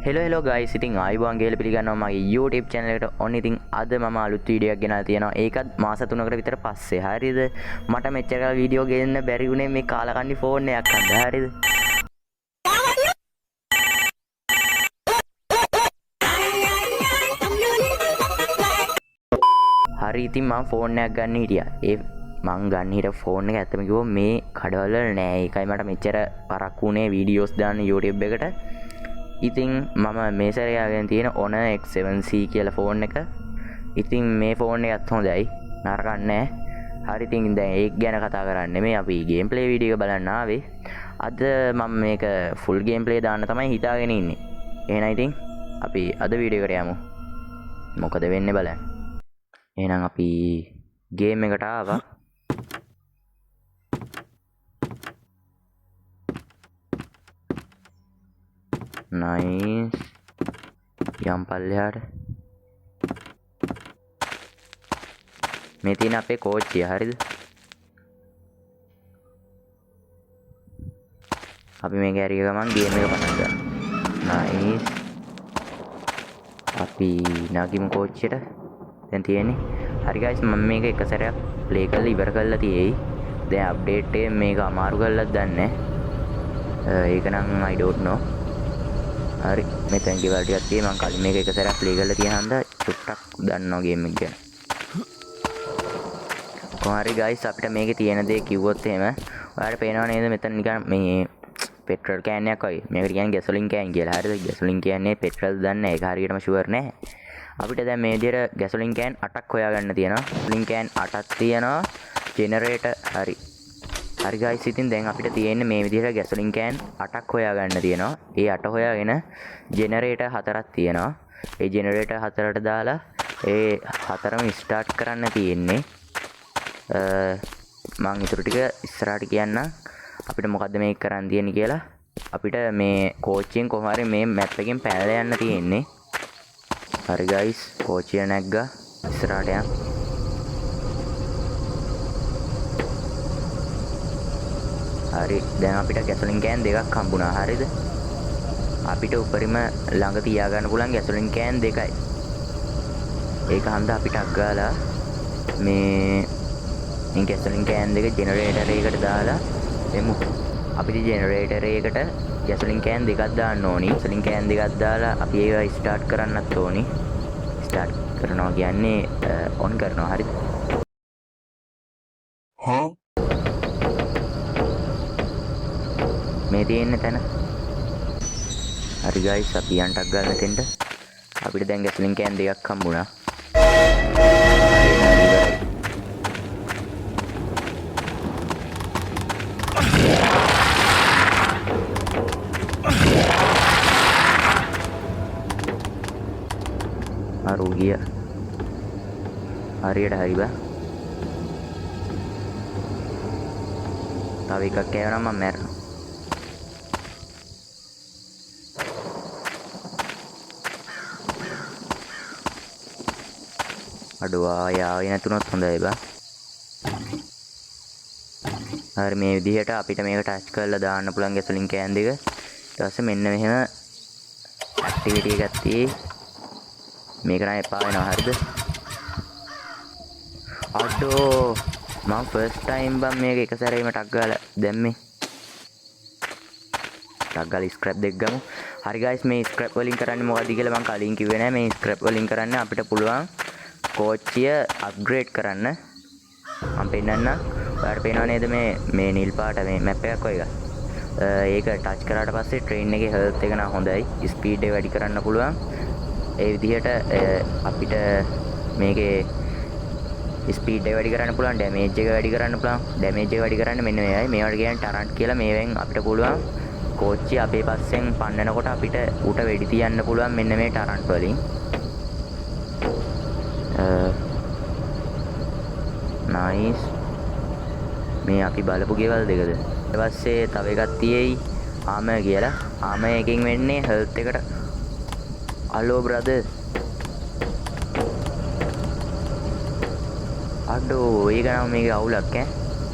Hello guys ඉතින් ආයිබෝන් ගේල පිළිගන්නවා මගේ YouTube channel එකට. ඔන්න ඉතින් අද මම අලුත් වීඩියෝ එකක් ගෙනල්ලා තියෙනවා. ඒකත් මාස 3කට විතර පස්සේ. හරිද? මට මෙච්චර කාල වීඩියෝ ගෙන්න බැරි වුණේ මේ කාලකන්ණි ෆෝන් එකක් අන්ද. හරිද? හරි ඉතින් මම ෆෝන් එකක් ගන්න හිටියා. මං ගන්න හිට ෆෝන් එක ඇත්තම කිව්වොත් මේ කඩවල නෑ. ඒකයි මට මෙච්චර පරක්කු වුණේ වීඩියෝස් දාන්න YouTube එකට. ඉතින් මම මේ සැරයාගෙන තියෙන Honor X7C කියලා ෆෝන් එක. ඉතින් මේ ෆෝන් එකත් හොඳයි, නරකක් නෑ. හරි ඉතින් දැන් ඒක ගැන කතා කරන්නේ මේ අපි ගේම් ප්ලේ වීඩියෝ එක බලන්න ආවේ. අද මම මේක ෆුල් ගේම් ප්ලේ දාන්න තමයි හිතාගෙන ඉන්නේ. එහෙනම් ඉතින් අපි අද වීඩියෝ එකට යමු. මොකද වෙන්නේ බලන්න. එහෙනම් අපි ගේම් එකට ආවා. නයිස්. යම් පල්ලෙහාට මේ තියෙන අපේ කෝච්චිය. හරිද? අපි මේක ඇරිය ගමන් ගේම් එක පටන් ගන්නවා. නයිස්. අපි නගිමු කෝච්චියට. දැන් තියෙන්නේ. හරි ගයිස් මම මේක එක සැරයක් ප්ලේ කරලා ඉවර කරලා තියෙයි. දැන් අප්ඩේට් එක මේක අමාරු කරලාද දන්නේ නැහැ. ඒක නම් I don't know. හරි මෙතන ගෙවල් ටිකක් තියෙයි. මම කලින් මේක එක සැරයක් ප්ලේ කරලා තියෙන හන්ද චුට්ටක් දන්නවා ගේම් එක ගැන. කොහරි ගයිස් අපිට මේකේ තියෙන දේ කිව්වොත් එහෙම ඔයාලට පේනව නේද මෙතන නිකන් මේ පෙට්‍රල් කෑන් එකක් වගේ. මේකට කියන්නේ ගැසොලින් කෑන් කියලා. හරිද? ගැසොලින් කියන්නේ පෙට්‍රල් දන්නේ ඒක හරියටම ෂුවර් නෑ. අපිට දැන් මේ විදිහට ගැසොලින් කෑන් 8ක් හොයාගන්න තියෙනවා. ගැසොලින් කෑන් 8ක් තියෙනවා. ජෙනරේටර් හරි. හරි ගයිස් ඉතින් දැන් අපිට තියෙන්නේ මේ විදිහට ගැසොලින් කෑන් 8ක් හොයාගන්න තියෙනවා. ඒ 8 හොයාගෙන ජෙනරේටර් 4ක් තියෙනවා. ඒ ජෙනරේටර් 4ට දාලා ඒ 4ම ස්ටාර්ට් කරන්න තියෙන්නේ. මම ඊටු ටික ඉස්සරහට කියන්නම් අපිට මොකද්ද මේක කරන්න තියෙන්නේ කියලා. අපිට මේ කෝච්චියෙන් කොහොම හරි මේ මැප් එකෙන් පැනලා යන්න තියෙන්නේ. හරි ගයිස් කෝච්චිය නැග්ගා. ඉස්සරහට යන්න. හරි දැන් අපිට ගැසොලින් කෑන් දෙකක් හම්බුණා. හරිද? අපිට උඩරිම ළඟ තියාගන්න පුළුවන් ගැසොලින් කෑන් දෙකයි. ඒක හන්ද අපිට අග්ගාලා මේ ගැසොලින් කෑන් දෙක ජෙනරේටර් එකකට දාලා එමු. අපිට ජෙනරේටර් එකට ගැසොලින් කෑන් දෙකක් දාන්න ඕනි. ගැසොලින් කෑන් දෙකක් දාලා අපි ඒක ස්ටාර්ට් කරන්නත් ඕනි. ස්ටාර්ට් කරනවා කියන්නේ ඔන් කරනවා. හරිද? මේ තියෙන තැන. හරි ගයිස් අපි යන්ටක් ගන්න තෙන්ට. අපිට දැන් ගැසොලින් කෑන් දෙකක් හම්බුණා. අරුගිය හරියට හරි බා. තව එකක් කෑවනම් මම මැරෙනවා. අඩුවා යාවේ නැතුනොත් හොඳයි බා. හරි මේ විදිහට අපිට මේක ටච් කරලා දාන්න පුළුවන් ගැසොලින් කෑන් දෙක. ඊට පස්සේ මෙන්න මෙහෙම ඇක්ටිවිටි එකක් තියෙයි. මේක නම් එපා වෙනවා. හරිද? අඩෝ මම ෆස්ට් ටයිම් බම් මේක එක සැරේම ටක් ගාලා දැම්මේ. ටක් ගාලා ස්ක්‍රැප් දෙක ගමු. හරි ගයිස් මේ ස්ක්‍රැප් වලින් කරන්නේ මොකද්ද කියලා මම කලින් කිව්වේ නෑ. මේ ස්ක්‍රැප් වලින් කරන්නේ අපිට පුළුවන් කෝච්චිය අප්ග්‍රේඩ් කරන්න. මම පෙන්නන්නම්. ඔයාලට පේනව නේද මේ නිල් පාට මේ මැප් එකක් වගේ එකක්. ඒක ටච් කරාට පස්සේ ට්‍රේන් එකේ හෙල්ත් එක නම් හොඳයි. ස්පීඩ් එක වැඩි කරන්න පුළුවන්. ඒ විදිහට අපිට මේකේ ස්පීඩ් එක වැඩි කරන්න පුළුවන්, ඩැමේජ් එක වැඩි කරන්න පුළුවන්. ඩැමේජ් එක වැඩි කරන්න මෙන්න මේවයි. මේවට කියන්නේ ටරන්ට් කියලා. මේවෙන් අපිට පුළුවන් කෝච්චිය අපේ පස්සෙන් පන්නනකොට අපිට උට වෙඩි තියන්න පුළුවන් මෙන්න මේ ටරන්ට් වලින්. නයිස්. මේ අපි බලපු ගෙවල් දෙකද? ඊට පස්සේ තව එකක් තියෙයි ආමර් කියලා. ආමර් එකකින් වෙන්නේ හෙල්ත් එකට. Hello brother. අඩෝ ඒක නම් මේක අවුලක් ඈ.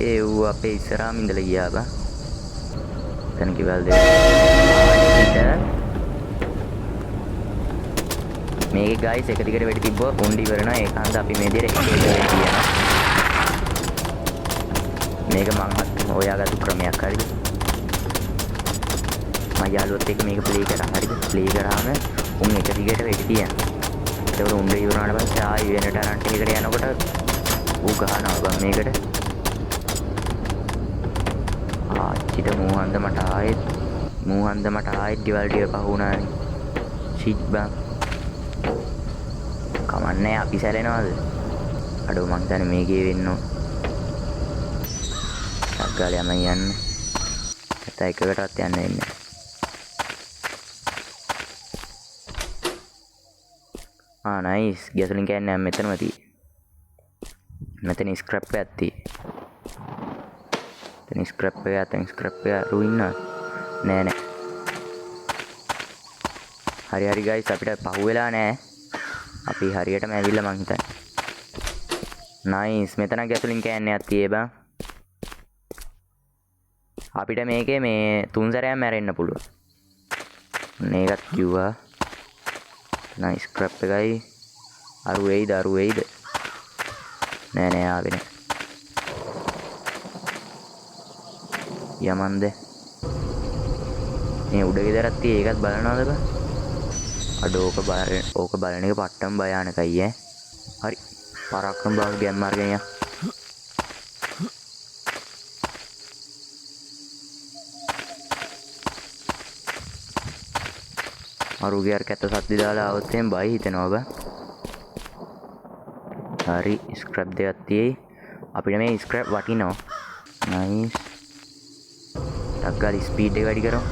ඒ ඌ අපේ ඉස්සරහාම ඉඳලා ගියා බා. එතන ගෙවල් දෙක. මේක ගයිස් එක දිගට වෙඩි තිබ්බොත් උණ්ඩි ඉවරනවා. ඒක හන්ද අපි මේ විදිහට එක එක වෙඩි තියනවා. මේක මං හොයාගත්තු ක්‍රමයක් හරිද? මම යාළුවොත් එක්ක මේක ප්ලේ කරා හරිද? ප්ලේ කරාම උන් එක දිගට වෙඩි තියනවා. ඒකවල උණ්ඩි ඉවරනාට පස්සේ ආයි වෙන ටරන්ට් එකකට යනකොට ඌ ගහනවා බං මේකට. ආච්චිට මූහන්ද මට ආයෙත් ගෙවල් ටික පහ වුණානේ. ෂිට් බං. කමන්නේ අපි සැලෙනවද? අඩෝ මං හිතන්නේ මේකේ වෙන්න ඕන. සග්ගාල යම යන්න. නැත්නම් එකකටවත් යන්න වෙන්නේ. නයිස්. ගැසොලින් කෑන්නේ මෙතනම තියෙන්නේ. මෙතන ස්ක්‍රැප් එකක් තියෙන්නේ. එතන ස්ක්‍රැප් එක රුයින්නවා. නෑ. හරි ගයිස් අපිට පහුවෙලා නෑ. අපි හරියටම ඇවිල්ලා මං හිතන්නේ. නයිස්. මෙතන ගැසොලින් කෑන්නේක් තියේ බං. අපිට මේකේ මේ 3 සැරයක් මැරෙන්න පුළුවන්. මේකත් කිව්වා. නයිස් ස්ක්‍රැප් එකයි. අරු වෙයිද? නෑ ආවේ නෑ. යමන්ද මේ උඩ ගෙදරක් තියෙයි ඒකත් බලනවද බං? අඩෝ ඕක බලන එක පට්ටම භයානකයි ඈ. හරි. පරක්කම් බාව ගැම් අරගෙන යන්න. අරුගේ අර කැත සද්ද දාලා આવොත් එහෙම බයි හිතෙනවා බං. හරි ස්ක්‍රැප් දෙකක් තියෙයි. අපිට මේ ස්ක්‍රැප් වටිනවා. නයිස්. ටක්ගාලි ස්පීඩ් එක වැඩි කරමු.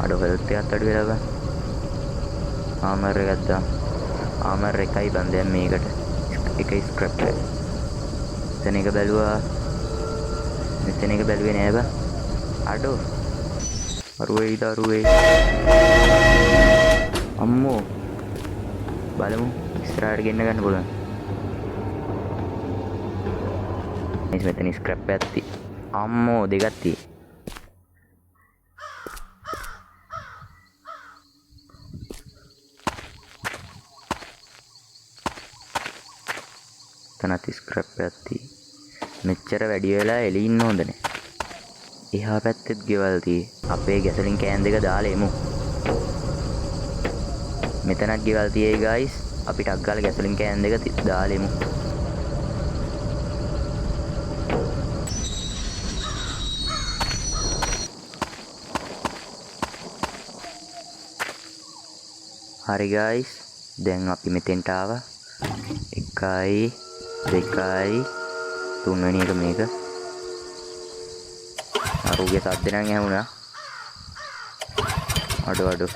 අඩෝ හෙල්ත් එකත් අඩු වෙලා බං. ආමර් එක ගත්තා. ආමර් එකයි බං දැන් මේකට. එක ස්ක්‍රැප් එක. මෙතන එක බැලුවා. මෙතන එක බැලුවේ නෑ බං. අඩෝ. අරුවේ. අම්මෝ. බලමු ඉස්සරහට ගෙන්න ගන්න පුළුවන්. මෙතන ස්ක්‍රැප් එකක් තියෙයි. අම්මෝ දෙකක් තියෙයි. තනත් ස්ක්‍රැප් එකක් තියෙයි. මෙච්චර වැඩි වෙලා එළි ඉන්න හොඳ නෑ. එහා පැත්තෙත් ගෙවල් තියෙයි. අපේ ගැසලින් කෑන් දෙක දාලා එමු. මෙතනත් ගෙවල් තියෙයි ගයිස්. අපි ටක් ගාලා ගැසලින් කෑන් දෙක දාලා එමු. හරි ගයිස්. දැන් අපි මෙතෙන්ට ආවා. 1 2 3 එක මේක. අරුගේ සද්ද නම් ඇහුණා. අඩෝ.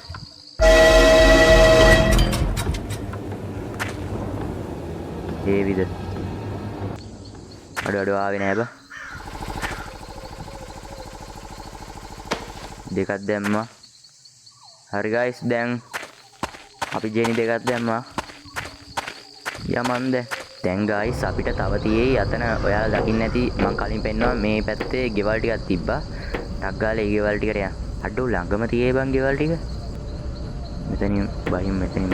ඒවිද? අඩෝ ආවේ නෑ බා. දෙකක් දැම්මා. හරි ගයිස් දැන් අපි ජෙනි දෙකක් දැම්මා. යමන්ද දැන් ගයිස් අපිට තව තියෙයි අතන ඔයාලා දකින්න ඇති මං කලින් පෙන්නවා මේ පැත්තේ ගෙවල් ටිකක් තිබ්බා. ටක් ගාලා ඒ ගෙවල් ටිකට යන්න. අඩෝ ළඟම තියෙයි බං ගෙවල් ටික. මෙතනින්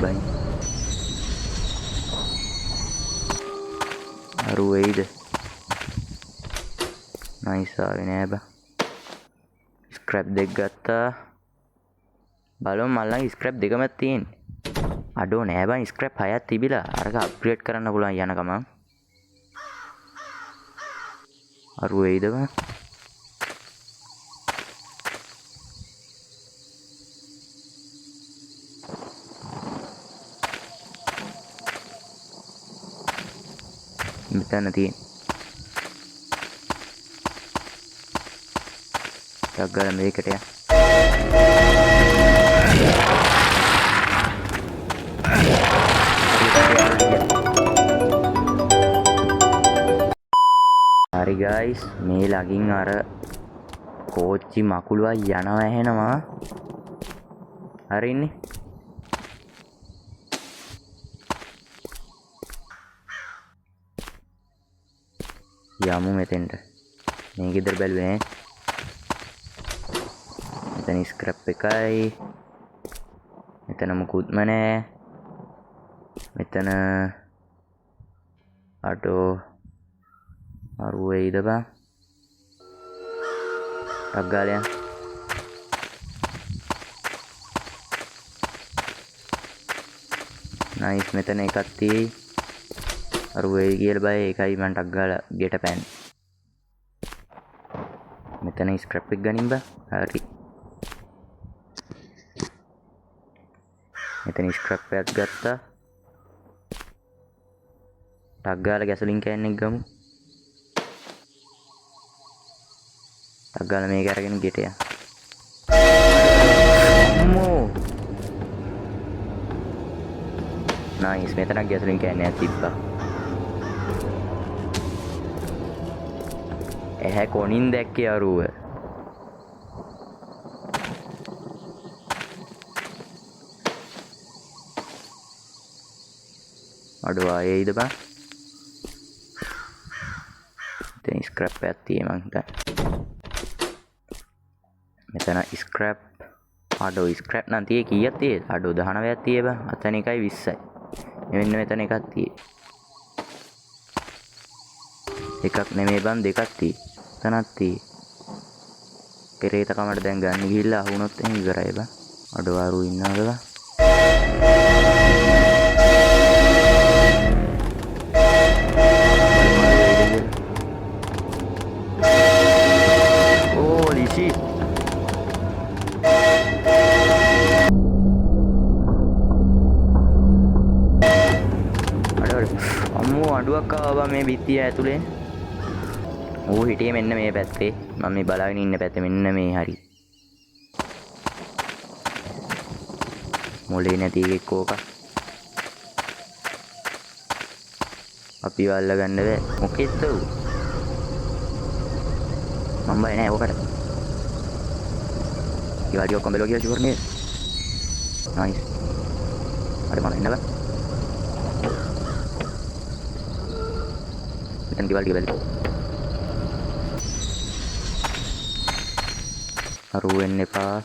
බහින්. අරු වෙයිද? නයිස් ආවේ නෑ බං. ස්ක්‍රැප් දෙක ගත්තා. බලමු මල්ලන් ස්ක්‍රැප් දෙකම තියෙන්නේ. අඩෝ නෑ බං ස්ක්‍රැප් 6ක් තිබිලා අරක අප්ග්‍රේඩ් කරන්න පුළුවන් යන ගමන්. අරු වෙයිද බං? මෙතන තියෙන. ටක් ගාලා මේකට යන්න. හරි ගයිස් මේ ළඟින් අර කෝච්චි මකුළුවා යනවා ඇහෙනවා. හරින්නේ. යමු මෙතෙන්ට. මේ ගෙදර බැලුවේ නෑ. මෙතන ස්ක්‍රැප් එකයි. මෙතන මුකුත්ම නෑ. මෙතන අඩෝ අරු වෙයිද බං ටක් ගාලා යන්න නයිස් මෙතන එකක් තියෙයි අරු වෙයි කියලා බය ඒකයි මම ටක් ගාලා ගෙට පැන්නේ මෙතන ස්ක්‍රැප් එක ගනින් බං හරි මෙතන ස්ක්‍රැප් එකක් ගත්තා ටක් ගාලා ගැසොලින් කෑන් එක ගමු ටක් ගාලා මේක අරගෙන ගෙට යන්න අම්මෝ නයිස් මෙතන ගැසොලින් කෑන් එකක් තිබ්බා එහැ කොනින් දැක්කේ අරුව අඩෝ ආයේයිද බං මෙතන ස්ක්‍රැප් එකක් තියෙයි මං හිතන්නේ මෙතන ස්ක්‍රැප් අඩෝ ස්ක්‍රැප් නම් තියෙයි කීයක් තියෙයිද අඩෝ 19ක් තියෙයි බං අතන එකයි 20යි මෙන්න මෙතන එකක් තියෙයි එකක් නෙමෙයි බං දෙකක් තියෙයි එතනක් තියෙයි පෙරේත කමට දැන් ගන්න ගිහිල්ලා අහුනොත් එහෙනම් ඉවරයි බං අඩෝ ආරු ඉන්නවද බං අම්මෝ අඩුවක් ආවා මේ බිත්තිය ඇතුලේ ඌ හිටියේ මෙන්න මේ පැත්තේ මම මේ බලාගෙන ඉන්න පැත්තේ මෙන්න මේ හරි මොලේ නැති එකෙක් කෝක අපි වල්ල ගන්න බෑ මොකෙද්ද ඌ මම බය නෑ ඔකට ඊවාඩි ඔක්කොම බෙලෝ කියලා ෂුවර් නේද නයිස් අර මම එන්න බෑ මෙතන ගෙවල් අරු වෙන්න එපා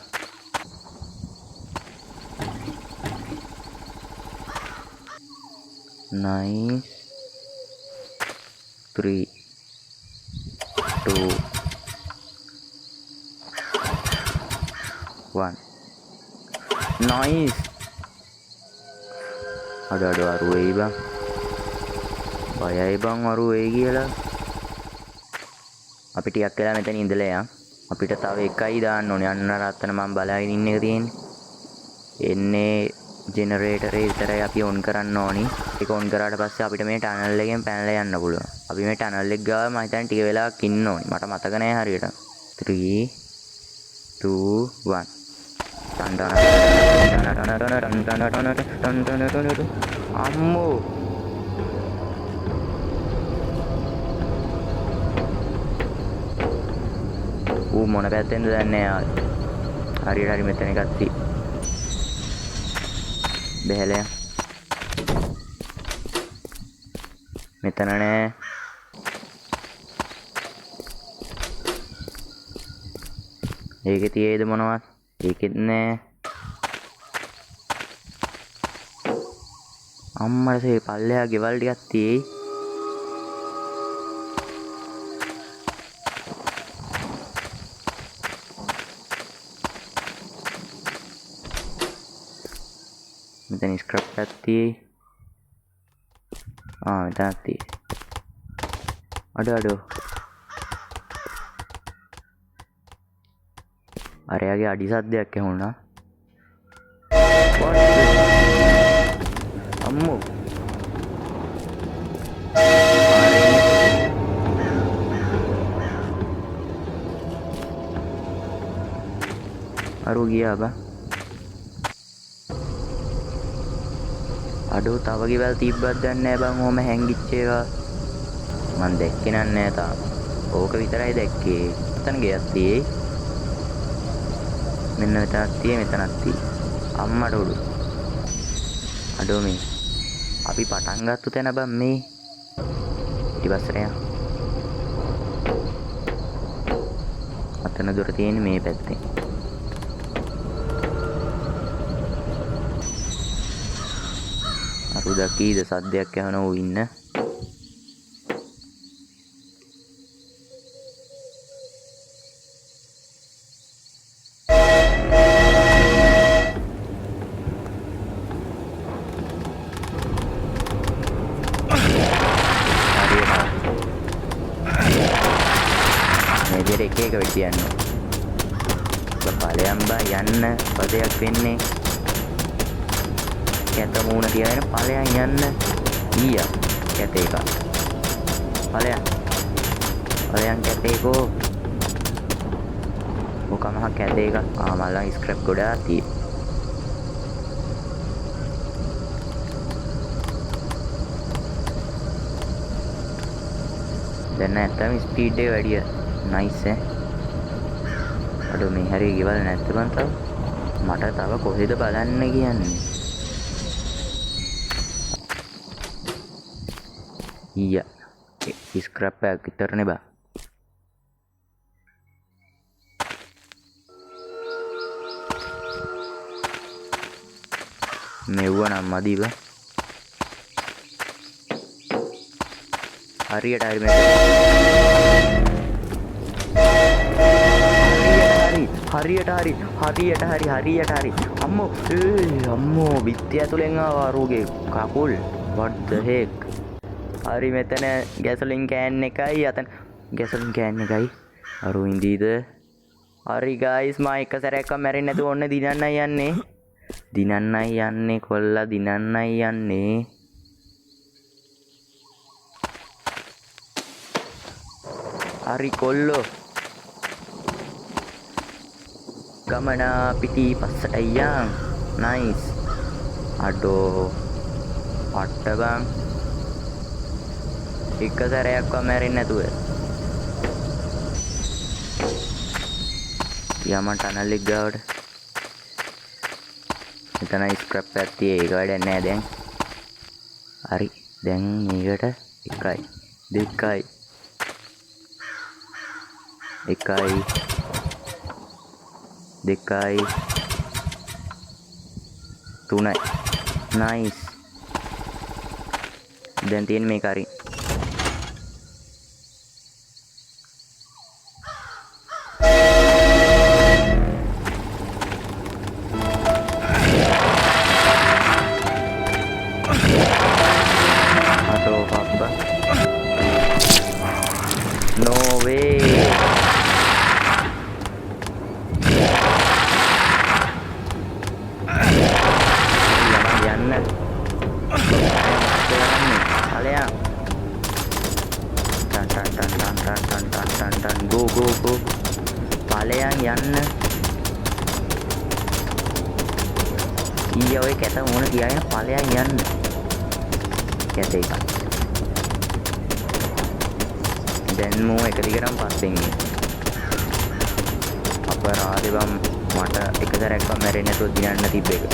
nice 3 2 1 nice අඩ අරු වෙයි බං බයයි බං අරු වෙයි කියලා අපි ටිකක් වෙලා මෙතන ඉඳලා යන් අපිට තව එකයි දාන්න ඕනේ අන්න රත්තන මම බලාගෙන ඉන්න එක තියෙන්නේ එන්නේ ජෙනරේටරේ විතරයි අපි ඔන් කරන්න ඕනි ඒක ඔන් කරාට පස්සේ අපිට මේ ටනල් එකෙන් පැනලා යන්න පුළුවන් අපි මේ ටනල් එක ගාව මම හිතන්නේ ටික වෙලාවක් ඉන්න ඕනි මට මතක නෑ හරියට 3 2 1 අම්මෝ ඌ මොන පැත්තෙන්ද දන්නේ හරියට හරි මෙතන එකක් තියෙයි බැහැලා මෙතන නෑ ඒකේ තියෙයිද මොනවද ඒකෙත් නෑ අම්මලසේ පල්ලෙහා ගෙවල් ටිකක් තියෙයි මෙතන ස්ක්‍රැප් එකක් තියෙයි මෙතනක් තියෙයි අඩෝ අරයාගේ අඩි සද්දයක් ඇහුණා අම්මෝ අරු ගියා බා අඩෝ තව ගෙවල් තිබ්බත් දන්නේ නැහැ බං ඔහම හැංගිච්ච ඒවා මං දැක්කේ නෑ තාම ඕක විතරයි දැක්කේ එතන ගියක් තියෙයි මෙන්න මෙතනක් තියෙයි මෙතනක් තියෙයි අම්මට උඩු අඩෝ මේ අපි පටන් ගත්ත තැන බං මේ ඊපස්සට යන්න අතන දොර තියෙන්නේ මේ පැත්තේ කටු දකීද සද්දයක් ඇහෙන ඌ ඉන්න. එක එක වෙටි යන්න. ඵලයන් බා යන්න පදයක් වෙන්නේ. කැත මූණ තියාගෙන ඵලයන් යන්න. ඊයා කැත එක. ඵලයන් කැතේකෝ. මොකම කැත එක. මල්ලන් ස්ක්‍රැප් ගොඩාක් තියෙයි. දැන් නැත්තම් ස්පීඩ් එක වැඩිය. නයිස් ඈ. අඩෝ මේ හැරි ගෙවල් නැත්ද බං තව? මට තව කොහෙද බලන්න කියන්නේ? ඊයා. ස්ක්‍රැප් එකක් විතරනේ බා. මෙව්ව නම් මදි බා. හරියට හරි මෙතන. හරියට හරි අම්මෝ බිත්තිය ඇතුලෙන් ආවා අරූගේ කකුල්. what the heck. හරි මෙතන ගැසොලින් කෑන් එකයි අතන ගැසොලින් කෑන් එකයි අරූ ඉඳීද. හරි guys මම එක සැරයක්වත් මැරෙන්නේ නැතුව ඔන්න දිනන්නයි යන්නේ කොල්ලා දිනන්නයි යන්නේ. හරි කොල්ලෝ ගමන පිටි පස්සට යන්. නයිස්. අඩෝ පට්ට බං. එක සැරයක්වත් මැරෙන්නේ නැතුව යම ටනල් එක ගාවට. මෙතන ස්ක්‍රැප් එකක් තියෙයි. ඒක වැඩක් නෑ දැන්. හරි දැන් මේකට 2 3 නයිස්. දැන් තියෙන මේක හරි. අතෝ පප්පා no way. go ඵලයන් යන්න. ඊය ඔය කැත මොන තියාගෙන ඵලයන් යන්න. කැත එක. දැන් මෝ එක දිගටම පස්සෙන් ඉන්නේ. අපරාධේ බම් මට එක සැරයක්වත් මැරෙන්නේ නැතුව දිනන්න තිබ්බ එක.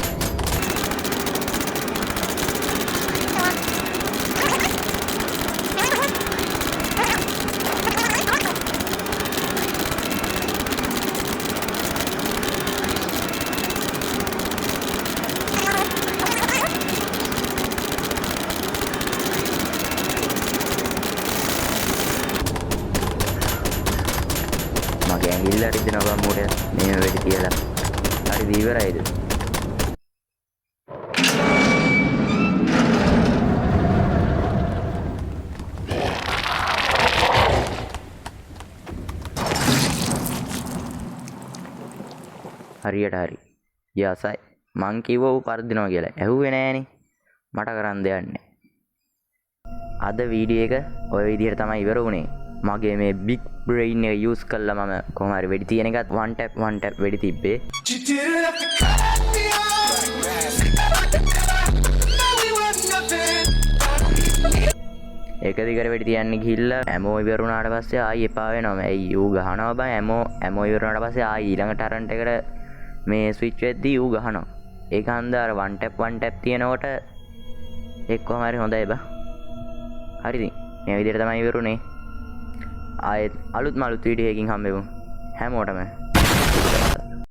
මගේ ඇඟිල්ල රිදෙනවා බං මොඩේ මේ වෙඩි තියලා. හරි දීවරයිද? හරියට හරි. යසයි. මං කිව්වා ඌ පරදිනවා කියලා. ඇහුවේ නෑනේ. මට කරන් දෙයක් නෑ. අද වීඩියෝ එක ඔය විදිහට තමයි ඉවර වුණේ. මගේ මේ big brain එක use කරලා මම කොහොම හරි වෙඩි තියෙන එකත් one tap වෙඩි තිබ්බේ. එක දිගට වෙඩි තියන්න ගිහිල්ලා ඇමෝ ඉවර වුණාට පස්සේ ආයි එපා වෙනවා. ඇයි ඌ ගහනවා බං ඇමෝ ඉවර වුණාට පස්සේ ආයි ඊළඟ ටරන්ට් එකට මේ ස්විච් වෙද්දී ඌ ගහනවා. ඒක හන්දා අර one tap තියෙනකොට ඒක කොහොම හරි හොඳයි බං. හරිද? මේ විදිහට තමයි ඉවරුනේ. ආයෙත් අලුත් වීඩියෝ එකකින් හම්බෙමු හැමෝටම.